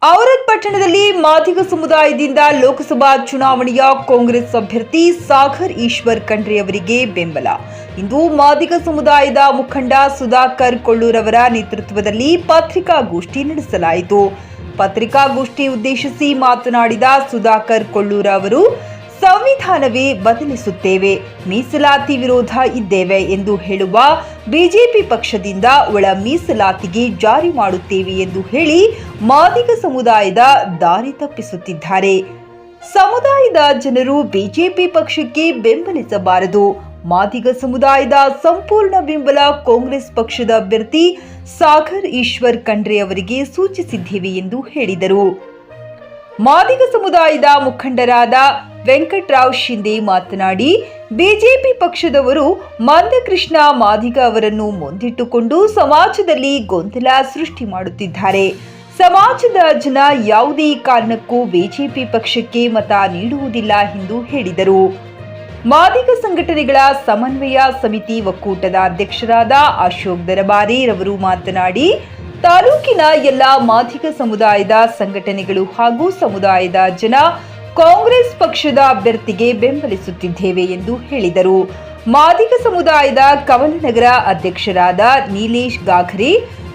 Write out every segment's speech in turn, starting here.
ಔರಾದ್ ಪಟ್ಟಣದಲ್ಲಿ ಮಾದಿಗ ಸಮುದಾಯದಿಂದ ಲೋಕಸಭಾ ಚುನಾವಣೆಯ ಕಾಂಗ್ರೆಸ್ ಅಭ್ಯರ್ಥಿ ಸಾಗರ್ ಈಶ್ವರ್ ಖಂಡ್ರೆ ಅವರಿಗೆ ಬೆಂಬಲ. ಇಂದು ಮಾದಿಗ ಸಮುದಾಯದ ಮುಖಂಡ ಸುಧಾಕರ್ ಕೊಳ್ಳೂರ್ ಅವರ ನೇತೃತ್ವದಲ್ಲಿ ಪತ್ರಿಕಾಗೋಷ್ಠಿ ನಡೆಸಲಾಯಿತು. ಪತ್ರಿಕಾಗೋಷ್ಠಿ ಉದ್ದೇಶಿಸಿ ಮಾತನಾಡಿದ ಸುಧಾಕರ್ ಕೊಳ್ಳೂರ್ ಅವರು, ಸಂವಿಧಾನವೇ ಬದಲಿಸುತ್ತೇವೆ, ಮೀಸಲಾತಿ ವಿರೋಧ ಇದ್ದೇವೆ ಎಂದು ಹೇಳುವ ಬಿಜೆಪಿ ಪಕ್ಷದಿಂದ ಒಳ ಮೀಸಲಾತಿಗೆ ಜಾರಿ ಮಾಡುತ್ತೇವೆ ಎಂದು ಹೇಳಿ ಮಾದಿಗ ಸಮುದಾಯದ ದಾರಿ ತಪ್ಪಿಸುತ್ತಿದ್ದಾರೆ. ಸಮುದಾಯದ ಜನರು ಬಿಜೆಪಿ ಪಕ್ಷಕ್ಕೆ ಬೆಂಬಲಿಸಬಾರದು. ಮಾದಿಗ ಸಮುದಾಯದ ಸಂಪೂರ್ಣ ಬೆಂಬಲ ಕಾಂಗ್ರೆಸ್ ಪಕ್ಷದ ಅಭ್ಯರ್ಥಿ ಸಾಗರ್ ಈಶ್ವರ್ ಖಂಡ್ರೆ ಅವರಿಗೆ ಸೂಚಿಸಿದ್ದೇವೆ ಎಂದು ಹೇಳಿದರು. ಮಾದಿಗ ಸಮುದಾಯದ ಮುಖಂಡರಾದ ವೆಂಕಟರಾವ್ ಶಿಂದೆ ಮಾತನಾಡಿ, ಬಿಜೆಪಿ ಪಕ್ಷದವರು ಮಂದಕೃಷ್ಣ ಮಾದಿಗ ಅವರನ್ನು ಮುಂದಿಟ್ಟುಕೊಂಡು ಸಮಾಜದಲ್ಲಿ ಗೊಂದಲ ಸೃಷ್ಟಿ ಮಾಡುತ್ತಿದ್ದಾರೆ. ಸಮಾಜದ ಜನ ಯಾವುದೇ ಕಾರಣಕ್ಕೂ ಬಿಜೆಪಿ ಪಕ್ಷಕ್ಕೆ ಮತ ನೀಡುವುದಿಲ್ಲ ಎಂದು ಹೇಳಿದರು. ಮಾದಿಗ ಸಂಘಟನೆಗಳ ಸಮನ್ವಯ ಸಮಿತಿ ಒಕ್ಕೂಟದ ಅಧ್ಯಕ್ಷರಾದ ಅಶೋಕ್ ದರಬಾರೆ ರವರು ಮಾತನಾಡಿ, ತಾಲೂಕಿನ ಎಲ್ಲ ಮಾದಿಗ ಸಮುದಾಯದ ಸಂಘಟನೆಗಳು ಹಾಗೂ ಸಮುದಾಯದ ಜನ ಕಾಂಗ್ರೆಸ್ ಪಕ್ಷದ ಅಭ್ಯರ್ಥಿಗೆ ಬೆಂಬಲಿಸುತ್ತಿದ್ದೇವೆ ಎಂದು ಹೇಳಿದರು. ಮಾದಿಗ ಸಮುದಾಯದ ಕವಲನಗರ ಅಧ್ಯಕ್ಷರಾದ ನೀಲೇಶ್ ಗಾಖರೆ,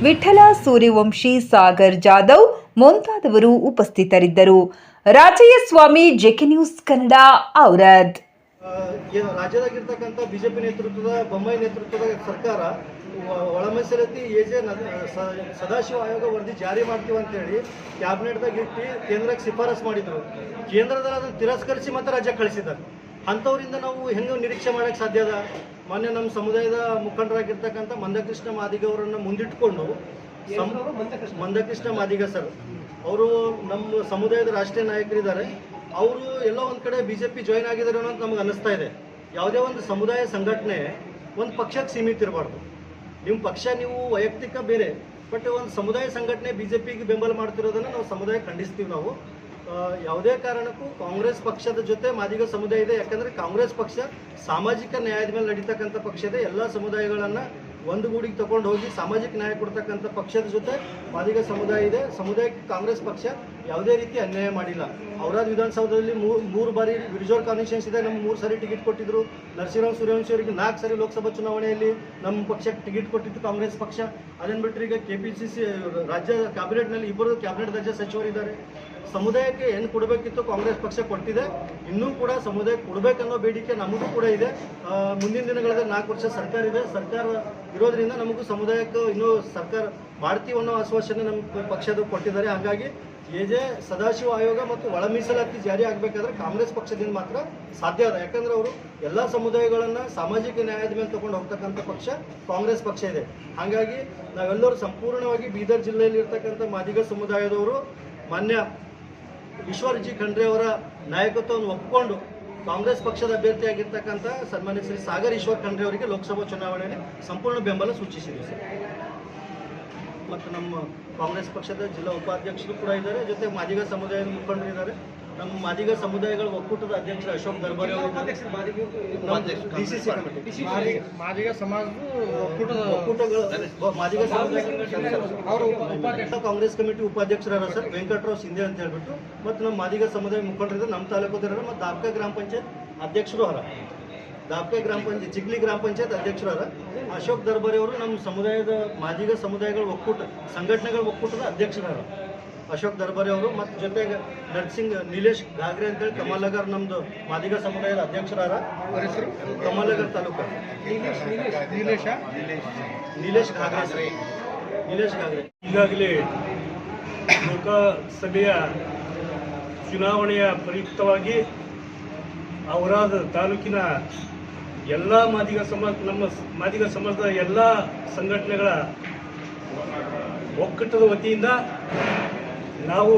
ವಿಠಲ ಸೂರ್ಯವಂಶಿ, ಸಾಗರ್ ಜಾಧವ್ ಮುಂತಾದವರು ಉಪಸ್ಥಿತರಿದ್ದರು. Rajayya Swamy, JK news Kannada, Aurad. ರಾಜ್ಯದಾಗಿರ್ತಕ್ಕಂಥ ಬಿಜೆಪಿ ನೇತೃತ್ವದ ಬೊಮ್ಮಾಯಿ ನೇತೃತ್ವದ ಸರ್ಕಾರ ಒಳ ಮೀಸಲಾತಿ ಸದಾಶಿವ ಆಯೋಗ ವರದಿ ಜಾರಿ ಮಾಡ್ತೀವಿ ಅಂತೇಳಿ ಕ್ಯಾಬಿನೆಟ್ದಾಗ ಇಟ್ಟು ಕೇಂದ್ರಕ್ಕೆ ಶಿಫಾರಸು ಮಾಡಿದ್ರು. ಕೇಂದ್ರದಲ್ಲಿ ಅದನ್ನು ತಿರಸ್ಕರಿಸಿ ಮತ್ತೆ ರಾಜ್ಯಕ್ಕೆ ಕಳಿಸಿದ್ದಾರೆ. ಅಂಥವರಿಂದ ನಾವು ಹೆಂಗೆ ನಿರೀಕ್ಷೆ ಮಾಡೋಕ್ಕೆ ಸಾಧ್ಯ ಅದ? ಮೊನ್ನೆ ನಮ್ಮ ಸಮುದಾಯದ ಮುಖಂಡರಾಗಿರ್ತಕ್ಕಂಥ ಮಂದಕೃಷ್ಣ ಮಾದಿಗ ಅವರನ್ನು ಮುಂದಿಟ್ಟುಕೊಂಡು ಮಂದಕೃಷ್ಣ ಮಾದಿಗ ಸರ್ ಅವರು ನಮ್ಮ ಸಮುದಾಯದ ರಾಷ್ಟ್ರೀಯ ನಾಯಕರಿದ್ದಾರೆ. ಅವರು ಎಲ್ಲೋ ಒಂದು ಕಡೆ ಬಿಜೆಪಿ ಜಾಯಿನ್ ಆಗಿದ್ದಾರೆ ಅನ್ನೋದು ನಮ್ಗೆ ಅನ್ನಿಸ್ತಾ ಇದೆ. ಯಾವುದೇ ಒಂದು ಸಮುದಾಯ ಸಂಘಟನೆ ಒಂದು ಪಕ್ಷಕ್ಕೆ ಸೀಮಿತ ಇರಬಾರ್ದು. ನಿಮ್ಮ ಪಕ್ಷ ನೀವು ವೈಯಕ್ತಿಕ ಬೇರೆ, ಬಟ್ ಒಂದು ಸಮುದಾಯ ಸಂಘಟನೆ ಬಿಜೆಪಿಗೆ ಬೆಂಬಲ ಮಾಡ್ತಿರೋದನ್ನು ನಾವು ಸಮುದಾಯ ಖಂಡಿಸ್ತೀವಿ. ನಾವು ಯಾವುದೇ ಕಾರಣಕ್ಕೂ ಕಾಂಗ್ರೆಸ್ ಪಕ್ಷದ ಜೊತೆ ಮಾದಿಗ ಸಮುದಾಯ ಇದೆ. ಯಾಕಂದರೆ ಕಾಂಗ್ರೆಸ್ ಪಕ್ಷ ಸಾಮಾಜಿಕ ನ್ಯಾಯದ ಮೇಲೆ ನಡೀತಕ್ಕಂಥ ಪಕ್ಷ ಇದೆ. ಎಲ್ಲ ಸಮುದಾಯಗಳನ್ನು ಒಂದು ಗೂಡಿಗೆ ತಗೊಂಡು ಹೋಗಿ ಸಾಮಾಜಿಕ ನ್ಯಾಯ ಕೊಡ್ತಕ್ಕಂಥ ಪಕ್ಷದ ಜೊತೆ ಮಾದಿಗ ಸಮುದಾಯ ಇದೆ. ಸಮುದಾಯಕ್ಕೆ ಕಾಂಗ್ರೆಸ್ ಪಕ್ಷ ಯಾವುದೇ ರೀತಿ ಅನ್ಯಾಯ ಮಾಡಿಲ್ಲ. ಔರಾದ್ ವಿಧಾನಸೌಧದಲ್ಲಿ ಮೂರು ಬಾರಿ ರಿಸರ್ವ್ ಕಾನ್ಸ್ಟಿಟ್ಯೂನ್ಸಿ ಇದೆ. ನಮ್ಗೆ 3 ಸಾರಿ ಟಿಕೆಟ್ ಕೊಟ್ಟಿದ್ರು. ನರಸಿಂಹರಾವ್ ಸೂರ್ಯವಂಶಿ ಅವರಿಗೆ 4 ಸಾರಿ ಲೋಕಸಭಾ ಚುನಾವಣೆಯಲ್ಲಿ ನಮ್ಮ ಪಕ್ಷಕ್ಕೆ ಟಿಕೆಟ್ ಕೊಟ್ಟಿತ್ತು ಕಾಂಗ್ರೆಸ್ ಪಕ್ಷ. ಅದನ್ನು ಬಿಟ್ಟರೆ ಈಗ KPCC ರಾಜ್ಯ ಕ್ಯಾಬಿನೆಟ್ನಲ್ಲಿ 2 ಕ್ಯಾಬಿನೆಟ್ ದರ್ಜೆ ಸಚಿವರಿದ್ದಾರೆ. ಸಮುದಾಯಕ್ಕೆ ಏನು ಕೊಡಬೇಕಿತ್ತು ಕಾಂಗ್ರೆಸ್ ಪಕ್ಷ ಕೊಟ್ಟಿದೆ. ಇನ್ನೂ ಕೂಡ ಸಮುದಾಯಕ್ಕೆ ಕೊಡಬೇಕನ್ನೋ ಬೇಡಿಕೆ ನಮಗೂ ಕೂಡ ಇದೆ. ಮುಂದಿನ ದಿನಗಳಲ್ಲಿ 4 ವರ್ಷ ಸರ್ಕಾರ ಇದೆ. ಸರ್ಕಾರ ಇರೋದ್ರಿಂದ ನಮಗೂ ಸಮುದಾಯಕ್ಕೆ ಇನ್ನೂ ಸರ್ಕಾರ ಮಾಡ್ತೀವಿ ಅನ್ನೋ ಆಶ್ವಾಸನೆ ನಮ್ಮ ಪಕ್ಷದ ಕೊಟ್ಟಿದ್ದಾರೆ. ಹಾಗಾಗಿ ಸದಾಶಿವ ಆಯೋಗ ಮತ್ತು ಒಳ ಮೀಸಲಾತಿ ಜಾರಿ ಆಗಬೇಕಾದ್ರೆ ಕಾಂಗ್ರೆಸ್ ಪಕ್ಷದಿಂದ ಮಾತ್ರ ಸಾಧ್ಯ ಅದ. ಯಾಕಂದ್ರೆ ಅವರು ಎಲ್ಲ ಸಮುದಾಯಗಳನ್ನು ಸಾಮಾಜಿಕ ನ್ಯಾಯದ ಮೇಲೆ ತಗೊಂಡು ಹೋಗ್ತಕ್ಕಂಥ ಪಕ್ಷ ಕಾಂಗ್ರೆಸ್ ಪಕ್ಷ ಇದೆ. ಹಾಗಾಗಿ ನಾವೆಲ್ಲರೂ ಸಂಪೂರ್ಣವಾಗಿ ಬೀದರ್ ಜಿಲ್ಲೆಯಲ್ಲಿ ಇರ್ತಕ್ಕಂಥ ಮಾದಿಗ ಸಮುದಾಯದವರು ಮಾನ್ಯ ಈಶ್ವರ್ ಜಿ ಖಂಡ್ರೆ ಅವರ ನಾಯಕತ್ವವನ್ನು ಒಪ್ಪಿಕೊಂಡು ಕಾಂಗ್ರೆಸ್ ಪಕ್ಷದ ಅಭ್ಯರ್ಥಿಯಾಗಿರ್ತಕ್ಕಂಥ ಸನ್ಮಾನ್ಯ ಶ್ರೀ ಸಾಗರ್ ಈಶ್ವರ್ ಖಂಡ್ರೆ ಅವರಿಗೆ ಲೋಕಸಭಾ ಚುನಾವಣೆಯಲ್ಲಿ ಸಂಪೂರ್ಣ ಬೆಂಬಲ ಸೂಚಿಸಿದೆ ಸರ್. ಮತ್ತು ನಮ್ಮ ಕಾಂಗ್ರೆಸ್ ಪಕ್ಷದ ಜಿಲ್ಲಾ ಉಪಾಧ್ಯಕ್ಷರು ಕೂಡ ಇದ್ದಾರೆ. ಜೊತೆ ಮಾದಿಗ ಸಮುದಾಯದ ಮುಖಂಡರು ಇದ್ದಾರೆ. ನಮ್ಮ ಮಾದಿಗ ಸಮುದಾಯಗಳ ಒಕ್ಕೂಟದ ಅಧ್ಯಕ್ಷರು ಅಶೋಕ್ ದರ್ಬಾರಿ ಅವರು, DCC ಕಮಿಟಿ ಮಾದಿಗ ಸಮಾಜದ ಒಕ್ಕೂಟಗಳು ಮಾದಿಗ ಸಮುದಾಯ ಕಾಂಗ್ರೆಸ್ ಕಮಿಟಿ ಉಪಾಧ್ಯಕ್ಷರಾದ ಸರ್ ವೆಂಕಟರಾವ್ ಶಿಂದೆ ಅಂತ ಹೇಳ್ಬಿಟ್ಟು, ಮತ್ತು ನಮ್ಮ ಮಾದಿಗ ಸಮುದಾಯ ಮುಖಂಡರಿದ್ದಾರೆ. ನಮ್ಮ ತಾಲೂಕುದಾರ ಮತ್ತು ದಾಬ್ಕಾ ಗ್ರಾಮ ಪಂಚಾಯತ್ ಅಧ್ಯಕ್ಷರು ಅವರ ದಾಬ್ಕಾ ಗ್ರಾಮ ಪಂಚಾಯತ್ ಚಿಗ್ಲಿ ಗ್ರಾಮ ಪಂಚಾಯತ್ ಅಧ್ಯಕ್ಷರಾದ ಅಶೋಕ್ ದರ್ಬಾರಿ ಅವರು ನಮ್ಮ ಸಮುದಾಯದ ಮಾದಿಗ ಸಮುದಾಯಗಳ ಒಕ್ಕೂಟ ಸಂಘಟನೆಗಳ ಒಕ್ಕೂಟದ ಅಧ್ಯಕ್ಷರಾದ ಅಶೋಕ್ ದರ್ಬಾರಿ ಅವರು, ಮತ್ತು ಜೊತೆಗೆ ನೀಲೇಶ್ ಗಾಗ್ರೆ ಅಂತೇಳಿ ಕಮಲನಗರ್ ನಮ್ಮದು ಮಾದಿಗ ಸಮುದಾಯದ ಅಧ್ಯಕ್ಷರಾದ ಕಮಲನಗರ್ ತಾಲೂಕು ನೀಲೇಶ್ ಗಾಗ್ರೆ. ಈಗಾಗಲೇ ಲೋಕಸಭೆಯ ಚುನಾವಣೆಯ ಪ್ರಯುಕ್ತವಾಗಿ ಔರಾದ್ ತಾಲೂಕಿನ ಎಲ್ಲ ನಮ್ಮ ಮಾದಿಗ ಸಮಾಜದ ಎಲ್ಲ ಸಂಘಟನೆಗಳ ಒಕ್ಕೂಟದ ವತಿಯಿಂದ ನಾವು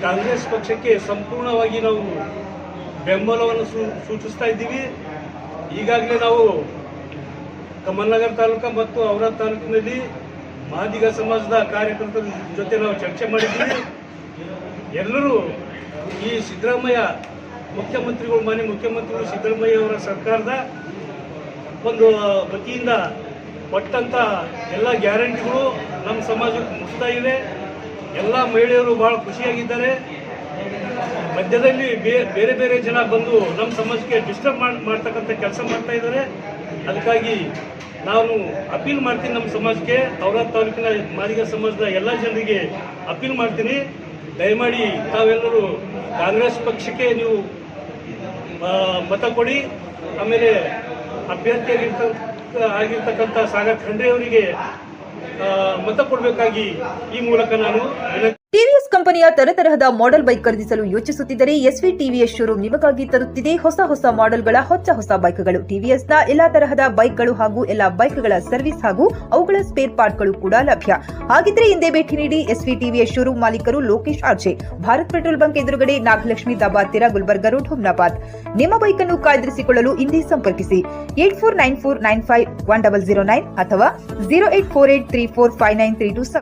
ಕಾಂಗ್ರೆಸ್ ಪಕ್ಷಕ್ಕೆ ಸಂಪೂರ್ಣವಾಗಿ ನಾವು ಬೆಂಬಲವನ್ನು ಸೂಚಿಸ್ತಾ ಇದ್ದೀವಿ. ಈಗಾಗಲೇ ನಾವು ಕಮಲನಗರ್ ತಾಲೂಕು ಮತ್ತು ಔರಾದ್ ತಾಲೂಕಿನಲ್ಲಿ ಮಾದಿಗ ಸಮಾಜದ ಕಾರ್ಯಕರ್ತರ ಜೊತೆ ನಾವು ಚರ್ಚೆ ಮಾಡಿದ್ದೀವಿ. ಎಲ್ಲರೂ ಈ ಸಿದ್ದರಾಮಯ್ಯ ಮಾನ್ಯ ಮುಖ್ಯಮಂತ್ರಿಗಳು ಸಿದ್ದರಾಮಯ್ಯ ಅವರ ಸರ್ಕಾರದ ಒಂದು ವತಿಯಿಂದ ಕೊಟ್ಟಂಥ ಎಲ್ಲ ಗ್ಯಾರಂಟಿಗಳು ನಮ್ಮ ಸಮಾಜಕ್ಕೆ ಮುಟ್ತಾ ಇವೆ. ಎಲ್ಲ ಮಹಿಳೆಯರು ಬಹಳ ಖುಷಿಯಾಗಿದ್ದಾರೆ. ಮಧ್ಯದಲ್ಲಿ ಬೇರೆ ಬೇರೆ ಜನ ಬಂದು ನಮ್ಮ ಸಮಾಜಕ್ಕೆ ಡಿಸ್ಟರ್ಬ್ ಮಾಡ್ತಕ್ಕಂಥ ಕೆಲಸ ಮಾಡ್ತಾ ಇದ್ದಾರೆ. ಅದಕ್ಕಾಗಿ ನಾನು ಅಪೀಲ್ ಮಾಡ್ತೀನಿ ನಮ್ಮ ಸಮಾಜಕ್ಕೆ, ಔರಾದ್ ತಾಲೂಕಿನ ಮಾದಿಗ ಸಮಾಜದ ಎಲ್ಲ ಜನರಿಗೆ ಅಪೀಲ್ ಮಾಡ್ತೀನಿ, ದಯಮಾಡಿ ತಾವೆಲ್ಲರೂ ಕಾಂಗ್ರೆಸ್ ಪಕ್ಷಕ್ಕೆ ನೀವು ಮತ ಕೊಡಿ. ಆಮೇಲೆ ಅಭ್ಯರ್ಥಿಯಾಗಿರ್ತಕ್ಕಂಥ ಸಾಗರ್ ಖಂಡ್ರೆ ಅವರಿಗೆ ಮತ ಕೊಡಬೇಕಾಗಿ ಈ ಮೂಲಕ ನಾನು ಟಿವಿಎಸ್ ಕಂಪನಿಯ ತರತರಹದ ಮಾಡೆಲ್ ಬೈಕ್ ಖರೀದಿಸಲು ಯೋಚಿಸುತ್ತಿದ್ದರೆ ಎಸ್ವಿ ಟಿವಿಎಸ್ ಶೋರೂಮ್ ನಿಮಗಾಗಿ ತರುತ್ತಿದೆ ಹೊಸ ಮಾಡೆಲ್ಗಳ ಹೊಸ ಬೈಕ್ಗಳು. ಟಿವಿಎಸ್ನ ಎಲ್ಲಾ ತರಹದ ಬೈಕ್ಗಳು ಹಾಗೂ ಎಲ್ಲಾ ಬೈಕ್ಗಳ ಸರ್ವಿಸ್ ಹಾಗೂ ಅವುಗಳ ಸ್ಪೇರ್ ಪಾರ್ಟ್ಗಳು ಕೂಡ ಲಭ್ಯ. ಹಾಗಿದ್ರೆ ಹಿಂದೆ ಭೇಟಿ ನೀಡಿ ಎಸ್ವಿ ಟಿವಿಎಸ್ ಶೋರೂಮ್ ಮಾಲೀಕರು Lokesh RJ, Bharat petrol bunk ಎದುರುಗಡೆ, ನಾಗಲಕ್ಷ್ಮಿ ದಾಬಾ ತೀರ, ಗುಲ್ಬರ್ಗಾ ರೋಡ್, ಹುಮ್ನಾಬಾದ್. ನಿಮ್ಮ ಬೈಕ್ ಅನ್ನು ಕಾಯ್ದಿರಿಸಿಕೊಳ್ಳಲು ಹಿಂದೆ ಸಂಪರ್ಕಿಸಿ 8494951009 ಅಥವಾ 0848345932.